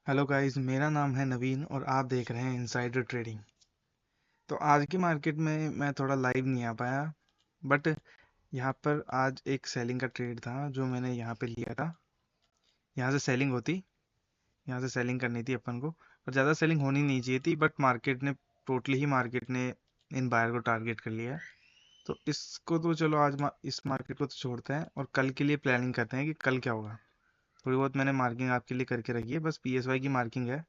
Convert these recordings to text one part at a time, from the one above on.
Hello guys, मेरा नाम है नवीन और आप देख रहे हैं इनसाइडर ट्रेडिंग। तो आज की मार्केट में मैं थोड़ा लाइव नहीं आ पाया, बट यहाँ पर आज एक सेलिंग का ट्रेड था जो मैंने यहाँ पे लिया था। यहाँ से सेलिंग होती, यहाँ से सेलिंग करनी थी अपन को, पर ज़्यादा सेलिंग होनी नहीं चाहिए थी, बट मार्केट ने इन बायर को टारगेट कर लिया है। तो इसको तो चलो इस मार्केट को तो छोड़ते हैं और कल के लिए प्लानिंग करते हैं कि कल क्या होगा। थोड़ी बहुत मैंने मार्किंग आपके लिए करके रखी है, बस पीएसवाई की मार्किंग है।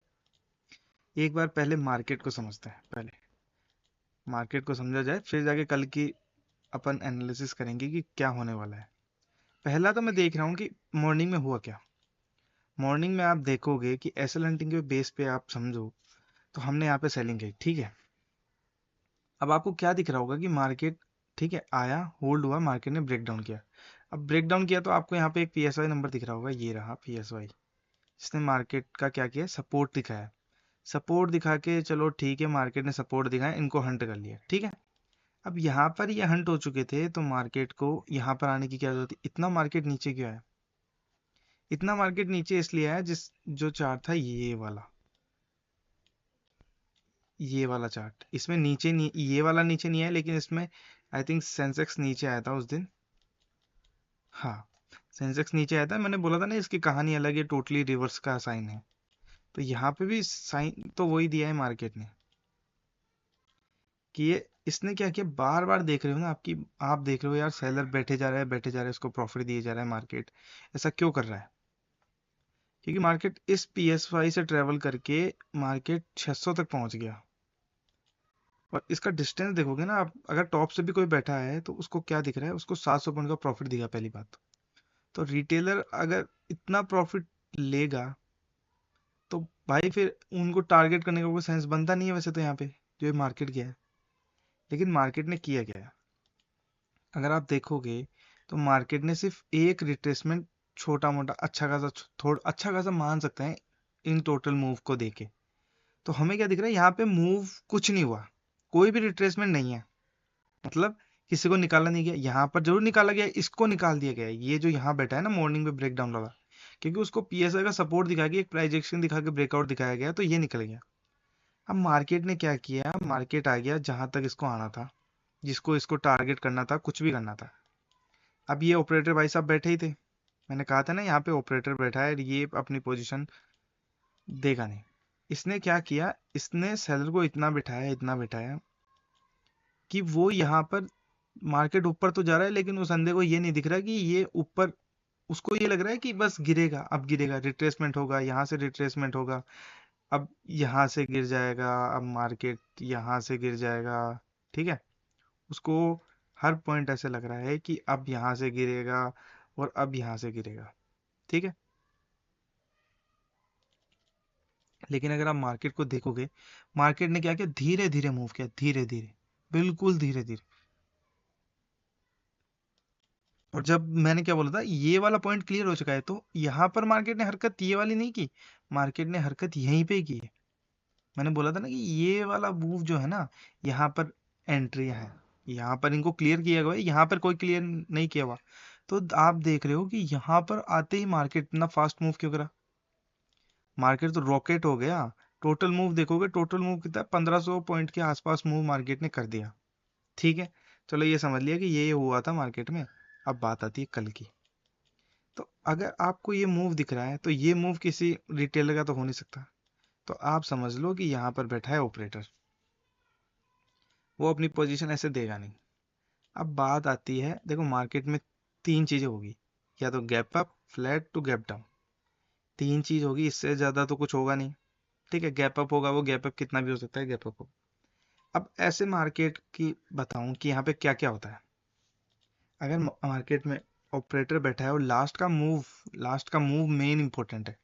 एक बार पहले मार्केट को समझते हैं, पहले मार्केट को समझा जाए फिर जाके कल की अपन एनालिसिस करेंगे कि क्या होने वाला है। पहला तो मैं देख रहा हूँ कि मॉर्निंग में हुआ क्या। मॉर्निंग में आप देखोगे कि एसएल हंटिंग के बेस पे आप समझो तो हमने यहाँ पे सेलिंग की, ठीक है। अब आपको क्या दिख रहा होगा कि मार्केट, ठीक है, आया, होल्ड हुआ, मार्केट ने ब्रेक डाउन किया। अब ब्रेक डाउन किया तो आपको यहाँ पे एक पीएसवाई नंबर दिख रहा होगा, ये रहा पीएसवाई, जिसने मार्केट का क्या किया, सपोर्ट दिखाया। सपोर्ट दिखा के चलो ठीक है, मार्केट ने सपोर्ट दिखाया, इनको हंट कर लिया, ठीक है। अब यहाँ पर ये हंट हो चुके थे तो मार्केट को यहाँ पर आने की क्या जरूरत थी। इतना मार्केट नीचे क्यों आया? इतना मार्केट नीचे इसलिए आया, जिस जो चार्ट था ये वाला चार्ट, इसमें नीचे नहीं, ये वाला नीचे नहीं आया, लेकिन इसमें आई थिंक सेंसेक्स नीचे आया था उस दिन। हाँ, सेंसेक्स नीचे आया था। मैंने बोला था ना इसकी कहानी अलग है, टोटली रिवर्स का साइन है। तो यहाँ पे भी साइन तो वही दिया है मार्केट ने कि ये, इसने क्या किया, बार बार देख रहे हो ना आपकी, आप देख रहे हो यार, सेलर बैठे जा रहा है, बैठे जा रहा है, इसको प्रॉफिट दिए जा रहा है। मार्केट ऐसा क्यों कर रहा है? क्योंकि मार्केट इस पीएसवाई से ट्रेवल करके मार्केट 600 तक पहुंच गया। और इसका डिस्टेंस देखोगे ना आप, अगर टॉप से भी कोई बैठा है तो उसको क्या दिख रहा है, उसको 700 पॉइंट का प्रॉफिट दिखा, पहली बात। तो रिटेलर अगर इतना प्रॉफिट लेगा तो भाई फिर उनको टारगेट करने का कोई सेंस बनता नहीं है वैसे तो यहाँ पे, जो ये मार्केट गया है। लेकिन मार्केट ने किया क्या है, अगर आप देखोगे तो मार्केट ने सिर्फ एक रिट्रेसमेंट, छोटा मोटा अच्छा खासा, थोड़ा अच्छा खासा मान सकते हैं इन टोटल मूव को देके। तो हमें क्या दिख रहा है, यहाँ पे मूव कुछ नहीं हुआ, कोई भी रिट्रेसमेंट नहीं है। मतलब किसी को निकाला नहीं गया, यहाँ पर जरूर निकाला गया, इसको निकाल दिया गया है, ये जो यहाँ बैठा है ना मॉर्निंग में ब्रेकडाउन वाला, क्योंकि उसको पीएसआई का सपोर्ट दिखा के, एक प्राइस एक्शन दिखा के ब्रेकआउट दिखाया गया, तो ये निकल गया। अब मार्केट ने क्या किया, मार्केट आ गया जहां तक इसको आना था, जिसको इसको टारगेट करना था, कुछ भी करना था। अब ये ऑपरेटर भाई साहब बैठे ही थे, मैंने कहा था ना यहाँ पे ऑपरेटर बैठा है, ये अपनी पोजीशन देगा नहीं। इसने क्या किया, इसने सेलर को इतना बिठाया, इतना बिठाया कि वो यहाँ पर, मार्केट ऊपर तो जा रहा है लेकिन उस अंधे को ये नहीं दिख रहा कि ये ऊपर, उसको ये लग रहा है कि बस गिरेगा, अब गिरेगा, रिट्रेसमेंट होगा, यहाँ से रिट्रेसमेंट होगा, अब यहाँ से गिर जाएगा, अब मार्केट यहाँ से गिर जाएगा, ठीक है। उसको हर पॉइंट ऐसे लग रहा है कि अब यहाँ से गिरेगा और अब यहाँ से गिरेगा, ठीक है। लेकिन अगर आप मार्केट को देखोगे, मार्केट ने क्या किया, धीरे धीरे मूव किया, धीरे धीरे, बिल्कुल धीरे धीरे। और जब मैंने क्या बोला था, ये वाला पॉइंट क्लियर हो चुका है, तो यहाँ पर मार्केट ने हरकत ये वाली नहीं की, मार्केट ने हरकत यहीं पे की है। मैंने बोला था ना कि ये वाला मूव जो है ना, यहाँ पर एंट्री है, यहाँ पर इनको क्लियर किया गया है, यहाँ पर कोई क्लियर नहीं किया हुआ। तो आप देख रहे हो कि यहाँ पर आते ही मार्केट इतना फास्ट मूव क्यों करा। मार्केट तो रॉकेट हो गया। टोटल मूव देखोगे, टोटल मूव कितना, 1500 पॉइंट के आसपास मूव मार्केट ने कर दिया, ठीक है। चलो ये समझ लिया कि ये हुआ था मार्केट में। अब बात आती है कल की। तो अगर आपको ये मूव दिख रहा है तो ये मूव किसी रिटेलर का तो हो नहीं सकता। तो आप समझ लो कि यहाँ पर बैठा है ऑपरेटर, वो अपनी पोजीशन ऐसे देगा नहीं। अब बात आती है, देखो मार्केट में तीन चीजें होगी, या तो gap up, flat to gap down, तीन चीज होगी, इससे ज्यादा तो कुछ होगा नहीं, ठीक है। गैप अप होगा, वो गैप अप कितना भी हो सकता है, गैप अप हो। अब ऐसे मार्केट की बताऊं कि यहाँ पे क्या क्या होता है। अगर मार्केट में ऑपरेटर बैठा है और लास्ट का मूव मेन इंपॉर्टेंट है।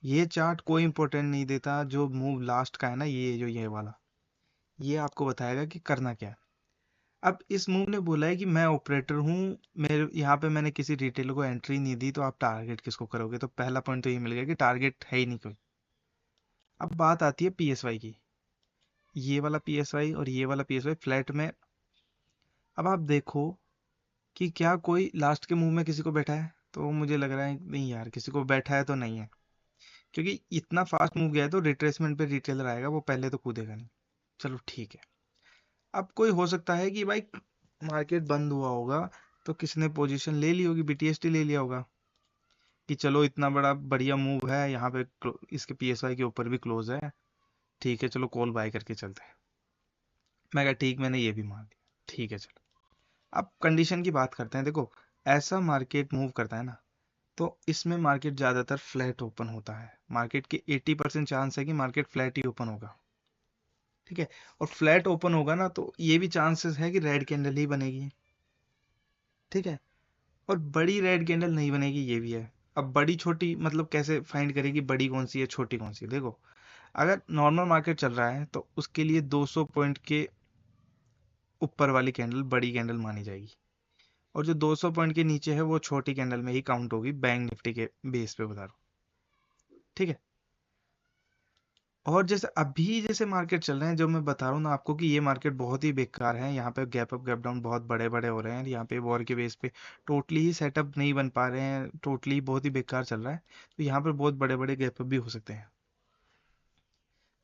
ये चार्ट कोई इंपॉर्टेंट नहीं देता, जो मूव लास्ट का है ना, ये वाला, ये आपको बताएगा कि करना क्या है। अब इस मूव ने बोला है कि मैं ऑपरेटर हूँ, मेरे यहाँ पे मैंने किसी रिटेलर को एंट्री नहीं दी, तो आप टारगेट किसको करोगे। तो पहला पॉइंट तो ये मिल गया कि टारगेट है ही नहीं कोई। अब बात आती है पीएसवाई की, ये वाला पीएसवाई और ये वाला पीएसवाई फ्लैट में। अब आप देखो कि क्या कोई लास्ट के मूव में किसी को बैठा है, तो मुझे लग रहा है नहीं यार, किसी को बैठा है तो नहीं है। क्योंकि इतना फास्ट मूव गया है तो रिट्रेसमेंट पे रिटेलर आएगा, वो पहले तो कूदेगा नहीं। चलो ठीक है। अब कोई हो सकता है कि भाई मार्केट बंद हुआ होगा तो किसने पोजीशन ले ली होगी, बीटीएसटी ले लिया होगा कि चलो इतना बड़ा बढ़िया मूव है यहाँ पे, इसके पीएसवाई के ऊपर भी क्लोज है, ठीक है चलो कॉल बाय करके चलते हैं। मैं कहा ठीक, मैंने ये भी मान लिया, ठीक है चलो। अब कंडीशन की बात करते हैं। देखो, ऐसा मार्केट मूव करता है ना, तो इसमें मार्केट ज़्यादातर फ्लैट ओपन होता है। मार्केट के 80% चांस है कि मार्केट फ्लैट ही ओपन होगा, ठीक है। और फ्लैट ओपन होगा ना तो ये भी चांसेस है कि रेड कैंडल ही बनेगी, ठीक है। और बड़ी रेड कैंडल नहीं बनेगी, ये भी है। अब बड़ी छोटी मतलब कैसे फाइंड करेगी बड़ी कौन सी है छोटी कौन सी है? देखो, अगर नॉर्मल मार्केट चल रहा है तो उसके लिए 200 पॉइंट के ऊपर वाली कैंडल बड़ी कैंडल मानी जाएगी, और जो 200 पॉइंट के नीचे है वो छोटी कैंडल में ही काउंट होगी, बैंक निफ्टी के बेस पे बता रहा हूँ, ठीक है। और जैसे अभी जैसे मार्केट चल रहे हैं, जो मैं बता रहा हूँ ना आपको कि ये मार्केट बहुत ही बेकार है, यहाँ पे गैप अप गैप डाउन बहुत बड़े बड़े हो रहे हैं, यहाँ पे वॉर के बेस पे टोटली ही सेटअप नहीं बन पा रहे हैं, टोटली बहुत ही बेकार चल रहा है, तो यहाँ पर बहुत बड़े बड़े गैप अप भी हो सकते हैं।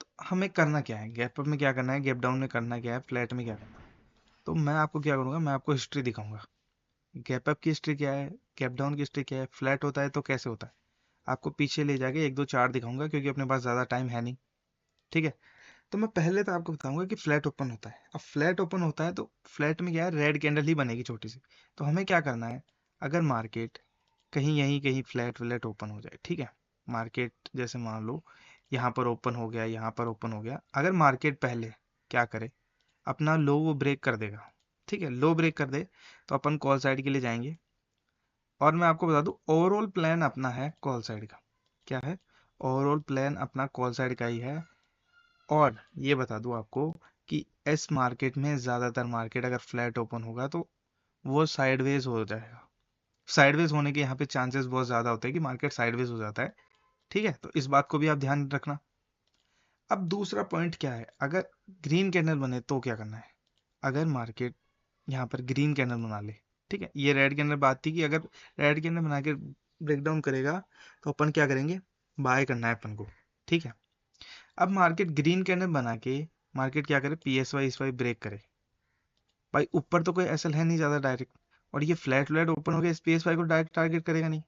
तो हमें करना क्या है, गैप अप में क्या करना है, गैप डाउन में करना क्या है, फ्लैट में क्या करना है? तो मैं आपको क्या करूँगा, मैं आपको हिस्ट्री दिखाऊंगा। गैप अप की हिस्ट्री क्या है, गैप डाउन की हिस्ट्री क्या है, फ्लैट होता है तो कैसे होता है, आपको पीछे ले जाके एक दो चार्ट दिखाऊंगा, क्योंकि अपने पास ज़्यादा टाइम है नहीं, ठीक है। तो मैं पहले तो आपको बताऊंगा कि फ्लैट ओपन होता है। अब फ्लैट ओपन होता है तो फ्लैट में क्या है, रेड कैंडल ही बनेगी छोटी सी। तो हमें क्या करना है, अगर मार्केट कहीं यहीं कहीं फ्लैट व्लैट ओपन हो जाए, ठीक है, मार्केट जैसे मान लो यहाँ पर ओपन हो गया, यहाँ पर ओपन हो गया, अगर मार्केट पहले क्या करे, अपना लो वो ब्रेक कर देगा, ठीक है, लो ब्रेक कर दे तो अपन कॉल साइड के लिए जाएंगे। और मैं आपको बता दूं, ओवरऑल प्लान अपना है कॉल साइड का। क्या है? ओवरऑल प्लान अपना कॉल साइड का ही है। और ये बता दूं आपको कि इस मार्केट में ज़्यादातर मार्केट अगर फ्लैट ओपन होगा तो वो साइडवेज हो जाएगा। साइडवेज होने के यहाँ पे चांसेस बहुत ज़्यादा होते हैं कि मार्केट साइडवेज हो जाता है, ठीक है। तो इस बात को भी आप ध्यान रखना। अब दूसरा पॉइंट क्या है, अगर ग्रीन कैंडल बने तो क्या करना है, अगर मार्केट यहाँ पर ग्रीन कैंडल बना ले, ठीक है, ये रेड कैंडल बात थी कि अगर रेड कैंडल बना के ब्रेक डाउन करेगा तो अपन क्या करेंगे, बाय करना है अपन को, ठीक है। अब मार्केट ग्रीन कैंडल बना के मार्केट क्या करे, पीएसवाई इस वाई ब्रेक करे, भाई ऊपर तो कोई एसएल है नहीं ज्यादा डायरेक्ट, और ये फ्लैट फ्लैट ओपन हो गया, पीएसवाई को डायरेक्ट टारगेट करेगा नहीं।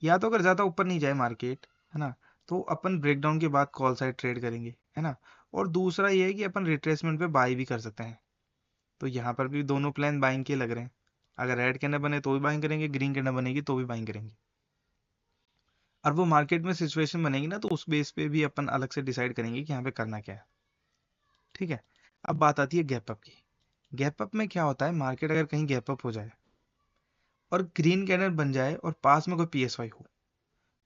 या तो अगर ज्यादा ऊपर नहीं जाए मार्केट, है ना, तो अपन ब्रेकडाउन के बाद कॉल साइड ट्रेड करेंगे, है ना। और दूसरा ये है कि अपन रिट्रेसमेंट पे बाई भी कर सकते हैं। तो यहाँ पर भी दोनों प्लान बाइंग के लग रहे हैं। अगर रेड कैंडल बने तो भी बाइंग करेंगे, ग्रीन कैंडल बनेगी तो भी बाइंग करेंगे। और वो मार्केट में सिचुएशन बनेगी ना, तो उस बेस पे भी अपन अलग से डिसाइड करेंगे कि यहाँ पे करना क्या है, ठीक है। अब बात आती है गैप अप की। गैप अप में क्या होता है, मार्केट अगर कहीं गैप अप हो जाए और ग्रीन कैंडल बन जाए और पास में कोई पीएसवाई हो,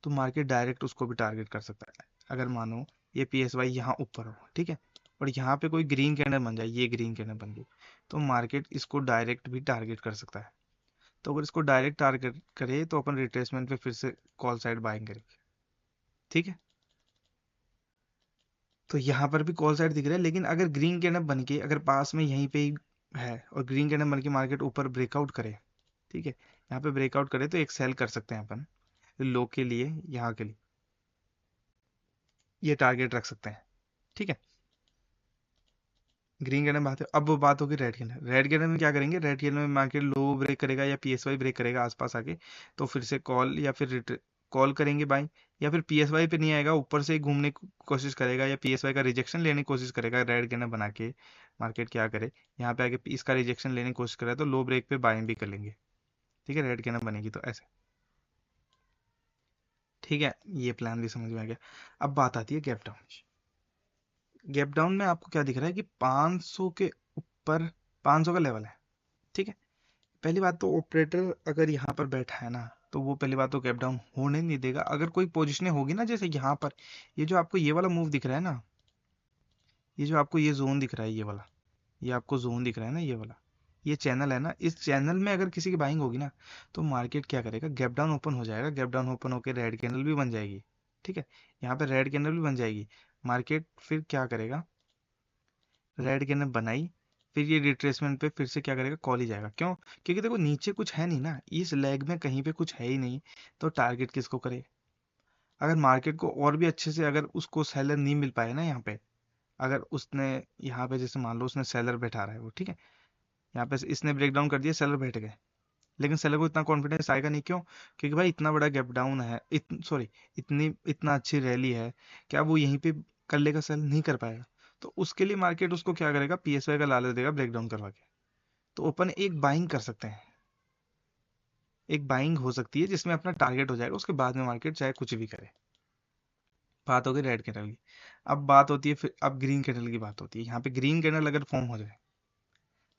तो मार्केट डायरेक्ट उसको भी टारगेट कर सकता है। अगर मानो ये पीएसवाई यहाँ ऊपर हो, ठीक है, और यहाँ पे कोई ग्रीन कैंडल बन जाए, ये ग्रीन कैंडल बन गई, तो मार्केट इसको डायरेक्ट भी टारगेट कर सकता है। तो अगर इसको डायरेक्ट टारगेट करे तो अपन रिट्रेसमेंट पे फिर से कॉल साइड बाइंग करेंगे, ठीक है। तो यहाँ पर भी कॉल साइड दिख रहा है, लेकिन अगर ग्रीन कैंडल बन के अगर पास में यहीं पे ही है और ग्रीन कैंडल बन के मार्केट ऊपर ब्रेकआउट करे, ठीक है, यहाँ पे ब्रेकआउट करे तो एक सेल कर सकते हैं अपन लो के लिए, यहाँ के लिए ये टारगेट रख सकते हैं, ठीक है। ग्रीन कैंडल बात है, अब वो बात होगी रेड कैंडल। रेड कैंडल में क्या करेंगे, रेड कैंडल में मार्केट लो ब्रेक करेगा या पीएसवाई ब्रेक करेगा आसपास आके, तो फिर से कॉल या फिर कॉल करेंगे बाई, या फिर पीएसवाई पे नहीं आएगा ऊपर से ही घूमने की कोशिश करेगा या पीएसवाई का रिजेक्शन लेने की कोशिश करेगा। रेड कैंडल बना के मार्केट क्या करे, यहाँ पे आके इसका रिजेक्शन लेने की कोशिश करे तो लो ब्रेक पे बाइंग भी कर लेंगे, ठीक है, रेड कैंडल बनेगी तो ऐसे, ठीक है। ये प्लान भी समझ में आ गया। अब बात आती है गैप डाउन। गैप डाउन में आपको क्या दिख रहा है कि 500 के ऊपर 500 का लेवल है, ठीक है। पहली बात तो ऑपरेटर अगर यहाँ पर बैठा है ना, तो वो पहली बात तो गैप डाउन होने नहीं देगा। अगर कोई पोजीशने होगी ना, जैसे यहाँ पर ये जो आपको ये वाला मूव दिख रहा है ना, ये जो आपको ये जोन दिख रहा है, ये वाला, ये आपको जोन दिख रहा है ना, ये वाला, ये चैनल है ना, इस चैनल में अगर किसी की बाइंग होगी ना, तो मार्केट क्या करेगा, गैप डाउन ओपन हो जाएगा, गैप डाउन ओपन होकर रेड कैंडल भी बन जाएगी, ठीक है, यहाँ पे रेड कैंडल भी बन जाएगी। मार्केट फिर क्या करेगा, रेड कैंडल बनाई, फिर ये रिट्रेसमेंट पे फिर से क्या करेगा, कॉल ही जाएगा। क्यों? क्योंकि देखो नीचे कुछ है नहीं ना, इस लेग में कहीं पे कुछ है ही नहीं, तो टारगेट किसको करे, अगर मार्केट को और भी अच्छे से, अगर उसको सेलर नहीं मिल पाए ना यहाँ पे, अगर उसने यहाँ पे जैसे मान लो उसने सेलर बैठा रहा है वो, ठीक है, यहाँ पे इसने ब्रेक डाउन कर दिया, सेलर बैठ गए, लेकिन सेलर को इतना कॉन्फिडेंस आएगा नहीं, क्यों? क्योंकि भाई इतना बड़ा गैप डाउन है, सॉरी, इतना अच्छी रैली है, क्या वो यहीं पे कर लेगा? सेल नहीं कर पाएगा। तो उसके लिए मार्केट उसको क्या करेगा, पीएसवाई का लालच देगा ब्रेक डाउन करवा के। तो ओपन एक बाइंग कर सकते हैं, एक बाइंग हो सकती है जिसमें अपना टारगेट हो जाएगा, उसके बाद में मार्केट चाहे कुछ भी करे। बात हो गई रेड कैंडल की। अब बात होती है फिर, अब ग्रीन कैंडल की बात होती है। यहाँ पे ग्रीन कैंडल अगर फॉर्म हो जाए,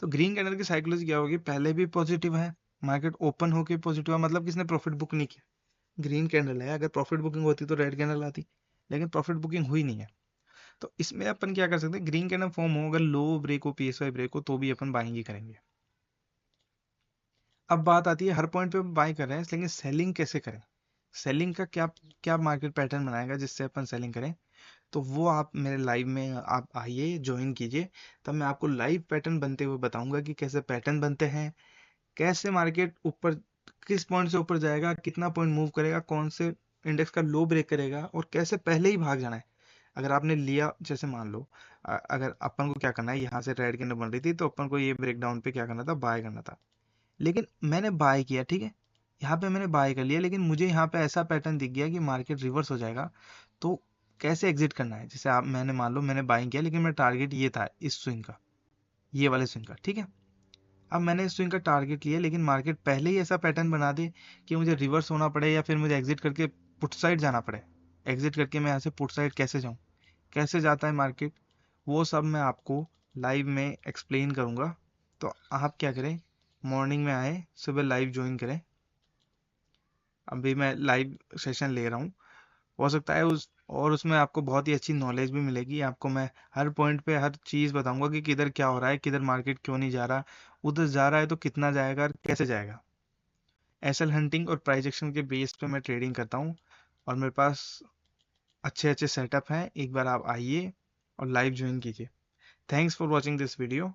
तो ग्रीन कैंडल की साइकोलॉजी क्या होगी, पहले भी पॉजिटिव है, मार्केट ओपन होके पॉजिटिव है, मतलब किसने प्रॉफिट बुक नहीं किया, ग्रीन कैंडल है, अगर प्रॉफिट बुकिंग होती तो रेड कैंडल आती, लेकिन प्रॉफिट बुकिंग हुई नहीं है। तो इसमें अपन क्या कर सकते हैं, ग्रीन कैंडल फॉर्म हो, अगर लो ब्रेक हो, पीएसवाई ब्रेक हो, तो भी अपन बाइंग ही करेंगे। अब बात आती है हर पॉइंट पे बाई कर रहे हैं, लेकिन सेलिंग कैसे करें, सेलिंग का क्या क्या मार्केट पैटर्न बनाएगा जिससे अपन सेलिंग करें। तो वो आप मेरे लाइव में आप आइए, ज्वाइन कीजिए, तब मैं आपको लाइव पैटर्न बनते हुए बताऊंगा कि कैसे पैटर्न बनते हैं, कैसे मार्केट ऊपर, किस पॉइंट से ऊपर जाएगा, कितना पॉइंट मूव करेगा, कौन से इंडेक्स का लो ब्रेक करेगा, और कैसे पहले ही भाग जाना है। अगर आपने लिया, जैसे मान लो अगर अपन को क्या करना है, यहाँ से रेड कैंडल बन रही थी तो अपन को ये ब्रेक डाउन पे क्या करना था, बाय करना था, लेकिन मैंने बाय किया, ठीक है, यहाँ पे मैंने बाय कर लिया, लेकिन मुझे यहाँ पे ऐसा पैटर्न दिख गया कि मार्केट रिवर्स हो जाएगा। तो कैसे एग्जिट करना है, जैसे आप, मैंने मान लो मैंने बाइंग किया, लेकिन मेरा टारगेट ये था इस स्विंग का, ये वाले स्विंग का, ठीक है। अब मैंने इस स्विंग का टारगेट लिया, लेकिन मार्केट पहले ही ऐसा पैटर्न बना दे कि मुझे रिवर्स होना पड़े, या फिर मुझे एग्जिट करके पुट साइड जाना पड़े। एग्जिट करके मैं यहाँ से पुट साइड कैसे जाऊँ, कैसे जाता है मार्केट, वो सब मैं आपको लाइव में एक्सप्लेन करूँगा। तो आप क्या करें, मॉर्निंग में आए, सुबह लाइव ज्वाइन करें। अभी मैं लाइव सेशन ले रहा हूँ, हो सकता है उसमें आपको बहुत ही अच्छी नॉलेज भी मिलेगी। आपको मैं हर पॉइंट पे हर चीज़ बताऊंगा कि किधर क्या हो रहा है, किधर मार्केट क्यों नहीं जा रहा, उधर जा रहा है तो कितना जाएगा और कैसे जाएगा। एसएल हंटिंग और प्राइस एक्शन के बेस पे मैं ट्रेडिंग करता हूँ, और मेरे पास अच्छे अच्छे सेटअप हैं। एक बार आप आइए और लाइव ज्वाइन कीजिए। Thanks for watching this video.